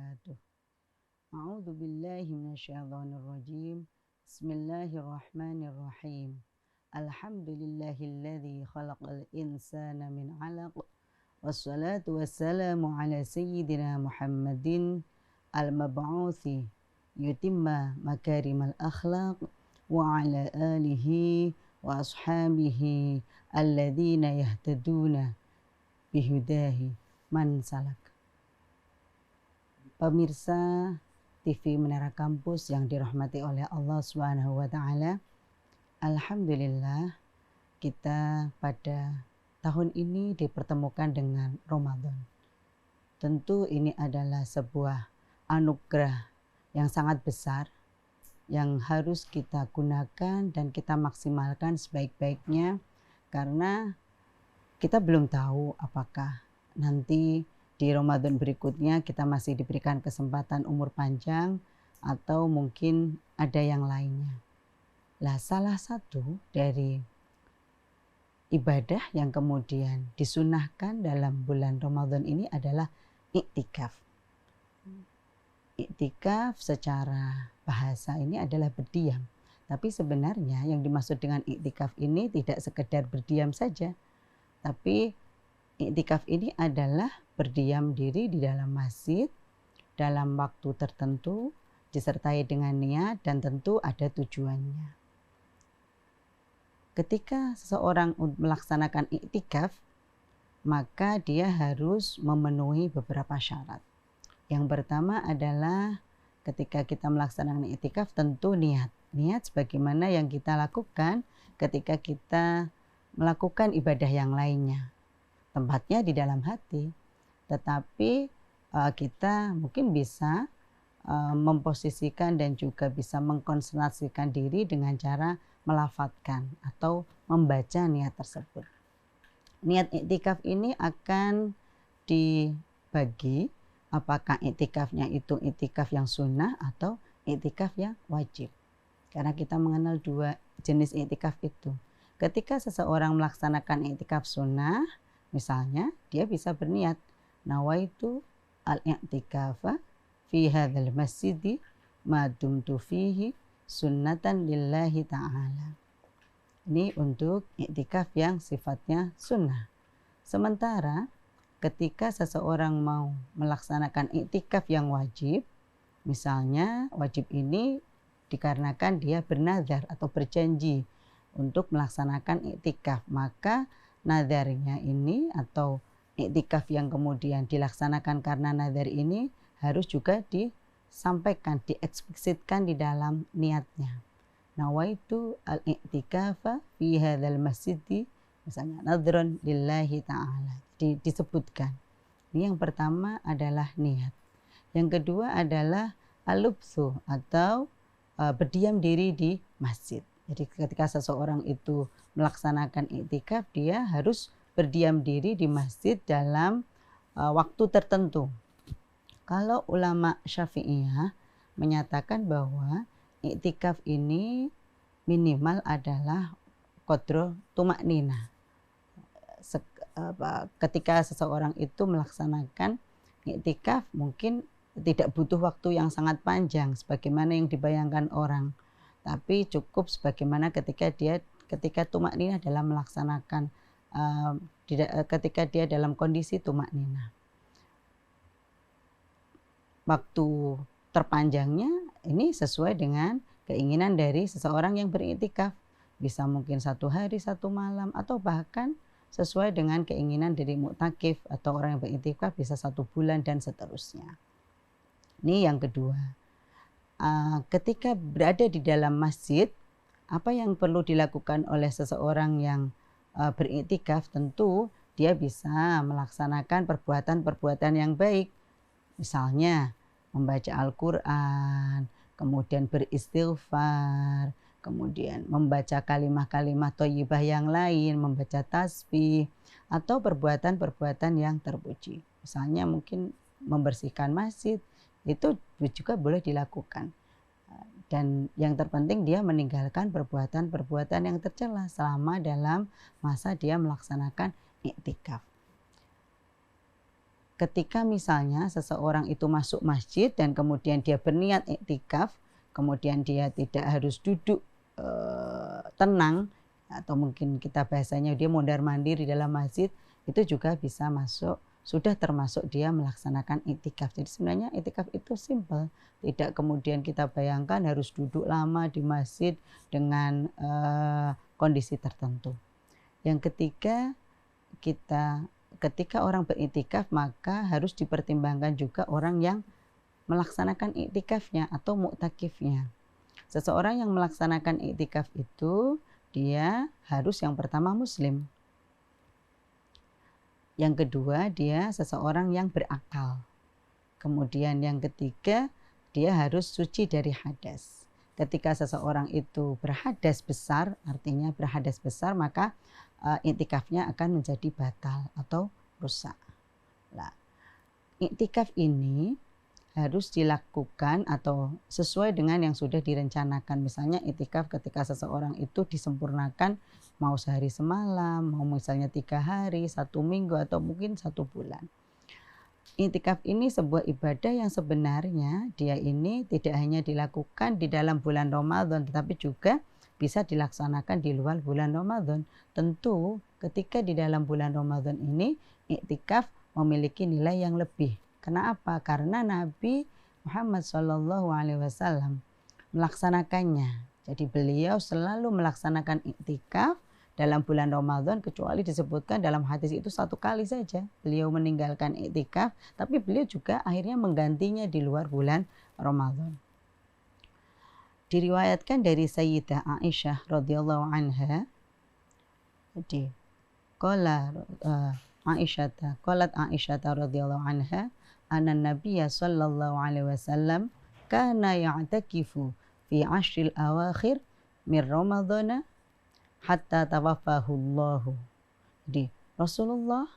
wabarakatuh. A'udzu billahi minasyaitonir rajim. Bismillahirrahmanirrahim. Alhamdulillahilladzi khalaqal insana min 'alaq. Wassalatu wassalamu ala sayyidina Muhammadin al-mab'utsi yutimma makarimal akhlaq wa ala alihi wa ashabihi alladzina yahtaduna bihudahi man salak. Pemirsa TV Menara Kampus yang dirahmati oleh Allah Subhanahu wa taala. Alhamdulillah kita pada tahun ini dipertemukan dengan Ramadan. Tentu ini adalah sebuah anugerah yang sangat besar yang harus kita gunakan dan kita maksimalkan sebaik-baiknya, karena kita belum tahu apakah nanti di Ramadan berikutnya kita masih diberikan kesempatan umur panjang atau mungkin ada yang lainnya. Lah, salah satu dari ibadah yang kemudian disunahkan dalam bulan Ramadan ini adalah iktikaf. Iktikaf secara bahasa ini adalah berdiam. Tapi sebenarnya yang dimaksud dengan iktikaf ini tidak sekedar berdiam saja. Tapi iktikaf ini adalah berdiam diri di dalam masjid dalam waktu tertentu, disertai dengan niat dan tentu ada tujuannya. Ketika seseorang melaksanakan iktikaf, maka dia harus memenuhi beberapa syarat. Yang pertama adalah ketika kita melaksanakan iktikaf tentu niat. Niat sebagaimana yang kita lakukan ketika kita melakukan ibadah yang lainnya. Tempatnya di dalam hati. Tetapi kita mungkin bisa memposisikan dan juga bisa mengkonsentrasikan diri dengan cara melafadzkan atau membaca niat tersebut. Niat iktikaf ini akan dibagi apakah iktikafnya itu iktikaf yang sunnah atau iktikaf yang wajib. Karena kita mengenal dua jenis iktikaf itu. Ketika seseorang melaksanakan iktikaf sunnah, misalnya dia bisa berniat, nawaitu al-i'tikafa fi hadzal masjidi ma dumtu fihi sunnatan lillahi ta'ala. Ini untuk iktikaf yang sifatnya sunnah. Sementara ketika seseorang mau melaksanakan iktikaf yang wajib, misalnya wajib ini dikarenakan dia bernazar atau berjanji untuk melaksanakan iktikaf, maka nazarnya ini atau iktikaf yang kemudian dilaksanakan karena nazar ini harus juga disampaikan, dieksplisitkan di dalam niatnya. Nawaitu al-i'tikafa fi hadzal masjidi, misalnya nadhran lillahi ta'ala. Disebutkan. Ini yang pertama adalah niat. Yang kedua adalah al-lubsu atau berdiam diri di masjid. Jadi ketika seseorang itu melaksanakan iktikaf, dia harus berdiam diri di masjid dalam waktu tertentu. Kalau ulama Syafi'iyah menyatakan bahwa iktikaf ini minimal adalah qadru tumakninah. Ketika seseorang itu melaksanakan iktikaf mungkin tidak butuh waktu yang sangat panjang sebagaimana yang dibayangkan orang, tapi cukup sebagaimana ketika tumakninah dalam melaksanakan ketika dia dalam kondisi tumakninah. Waktu terpanjangnya ini sesuai dengan keinginan dari seseorang yang beriktikaf. Bisa mungkin 1 hari 1 malam atau bahkan sesuai dengan keinginan dari muktakif atau orang yang beriktikaf bisa 1 bulan dan seterusnya. Ini yang kedua. Ketika berada di dalam masjid, apa yang perlu dilakukan oleh seseorang yang beriktikaf? Tentu dia bisa melaksanakan perbuatan-perbuatan yang baik. Misalnya membaca Al-Quran, kemudian beristighfar, kemudian membaca kalimah-kalimah thayyibah yang lain, membaca tasbih, atau perbuatan-perbuatan yang terpuji. Misalnya mungkin membersihkan masjid, itu juga boleh dilakukan. Dan yang terpenting dia meninggalkan perbuatan-perbuatan yang tercela selama dalam masa dia melaksanakan iktikaf. ketika misalnya seseorang itu masuk masjid dan kemudian dia berniat iktikaf, kemudian dia tidak harus duduk tenang, atau mungkin kita bahasanya dia mondar-mandir di dalam masjid, itu juga bisa masuk, sudah termasuk dia melaksanakan iktikaf. Jadi sebenarnya iktikaf itu simple, tidak kemudian kita bayangkan harus duduk lama di masjid dengan kondisi tertentu. Yang ketiga, ketika orang beriktikaf maka harus dipertimbangkan juga orang yang melaksanakan iktikafnya atau mu'takifnya. Seseorang yang melaksanakan iktikaf itu dia harus yang pertama muslim. Yang kedua dia seseorang yang berakal. Kemudian yang ketiga dia harus suci dari hadas. Ketika seseorang itu berhadas besar, artinya berhadas besar, maka iktikafnya akan menjadi batal atau rusak. Nah, iktikaf ini harus dilakukan atau sesuai dengan yang sudah direncanakan. Misalnya iktikaf ketika seseorang itu disempurnakan, mau sehari semalam, mau misalnya 3 hari, 1 minggu, atau mungkin 1 bulan. Iktikaf ini sebuah ibadah yang sebenarnya dia ini tidak hanya dilakukan di dalam bulan Ramadan, tetapi juga bisa dilaksanakan di luar bulan Ramadan. Tentu ketika di dalam bulan Ramadan ini iktikaf memiliki nilai yang lebih. Kenapa? Karena Nabi Muhammad SAW melaksanakannya. Jadi beliau selalu melaksanakan iktikaf dalam bulan Ramadan, kecuali disebutkan dalam hadis itu 1 kali saja beliau meninggalkan iktikaf, tapi beliau juga akhirnya menggantinya di luar bulan Ramadan. Diriwayatkan dari Sayyidah Aisyah radhiyallahu anha, jadi qalat Aisyah radhiyallahu anha, anna Nabiyya sallallahu alaihi wasallam kana ya'takifu fi 'ashril awakhir min Ramadhana hatta tawaffahullahu. Jadi Rasulullah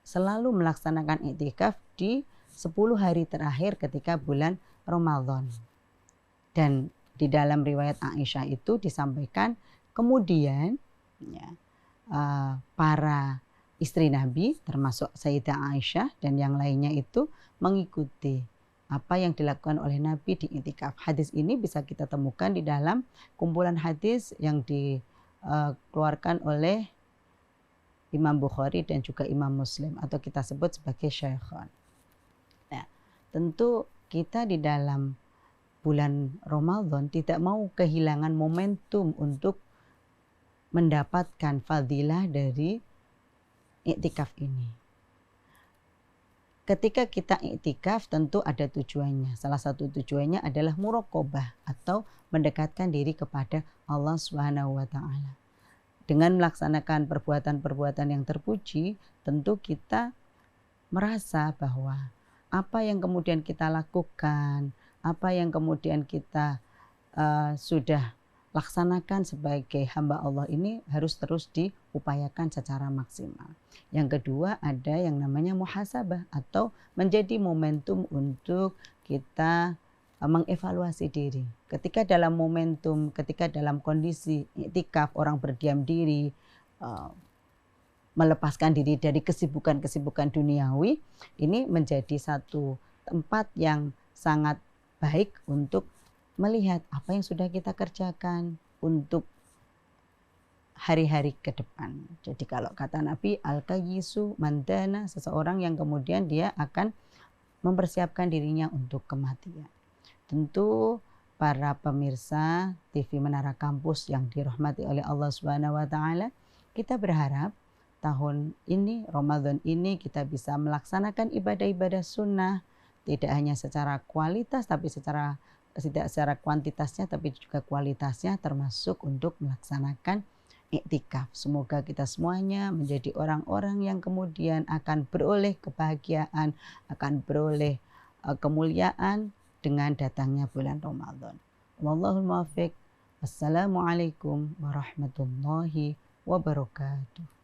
selalu melaksanakan iktikaf di 10 hari terakhir ketika bulan Ramadan. Dan di dalam riwayat Aisyah itu disampaikan kemudian para istri Nabi termasuk Sayyidah Aisyah dan yang lainnya itu mengikuti apa yang dilakukan oleh Nabi di iktikaf. Hadis ini bisa kita temukan di dalam kumpulan hadis yang dikeluarkan oleh Imam Bukhari dan juga Imam Muslim atau kita sebut sebagai Syaikhan. Nah, tentu kita di dalam bulan Ramadan tidak mau kehilangan momentum untuk mendapatkan fadilah dari iktikaf ini. Ketika kita iktikaf tentu ada tujuannya. Salah satu tujuannya adalah muraqabah atau mendekatkan diri kepada Allah Subhanahu wa taala. Dengan melaksanakan perbuatan-perbuatan yang terpuji, tentu kita merasa bahwa apa yang kemudian kita lakukan, apa yang kemudian kita sudah laksanakan sebagai hamba Allah ini harus terus diupayakan secara maksimal. Yang kedua ada yang namanya muhasabah atau menjadi momentum untuk kita mengevaluasi diri. Ketika dalam momentum, ketika dalam kondisi iktikaf orang berdiam diri, melepaskan diri dari kesibukan-kesibukan duniawi, ini menjadi satu tempat yang sangat baik untuk melihat apa yang sudah kita kerjakan untuk hari-hari ke depan. Jadi kalau kata Nabi, al-kayyisu mandana, seseorang yang kemudian dia akan mempersiapkan dirinya untuk kematian. Tentu para pemirsa TV Menara Kampus yang dirahmati oleh Allah Subhanahu wa taala, kita berharap tahun ini, Ramadan ini kita bisa melaksanakan ibadah-ibadah sunnah, tidak hanya secara kualitas tapi tidak secara kuantitasnya tapi juga kualitasnya, termasuk untuk melaksanakan iktikaf. Semoga kita semuanya menjadi orang-orang yang kemudian akan beroleh kebahagiaan, akan beroleh kemuliaan dengan datangnya bulan Ramadan. Wallahul muwaffiq. Wassalamualaikum warahmatullahi wabarakatuh.